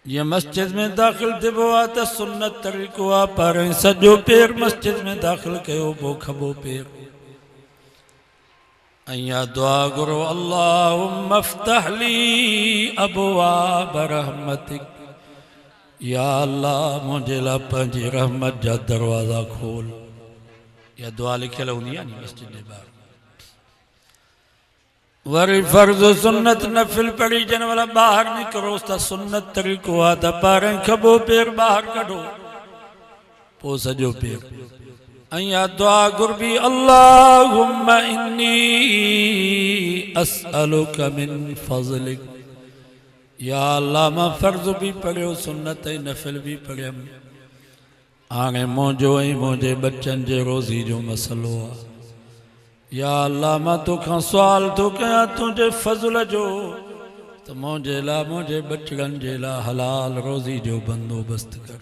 ये मस्जिद में दाखिल थे वो आता सुन्नत तरीको आ पर सजो पैर मस्जिद में दाखिल कयो वो खबो पैर अया दुआ गुरु अल्लाहुम्मा अफ्तह ली अबवाब रहमतिक या अल्लाह मुझे ला पंहिंजी रहमत जा दरवाज़ा खोल। या दुआ लिखियल हूंदी आहे नी मस्जिद जे ॿाहिरि। वरी फर्ज़ सुन्नत नफिल पढ़ी जन वाला बाहर निकरो त सुन्नत तरीको आ त पारें खबो पैर बाहर कढो पो सजो पैर अया दुआ गुरबी अल्लाहुम्मा इन्नी अस्अलुका मिन फज़लिक या अल्लाह मां फर्ज़ भी पढ़ियो सुन्नत नफिल भी पढ़ियम हाणे मुंहिंजो ऐं मुंहिंजे बच्चन जे रोज़ी जो मसलो आहे। या अल्लाह मां तोखां सुवाल थो कयां तुंहिंजे फज़ल जो त मुंहिंजे लाइ मुंहिंजे बचड़नि जे लाइ हलाल रोज़ी जो बंदोबस्त कर।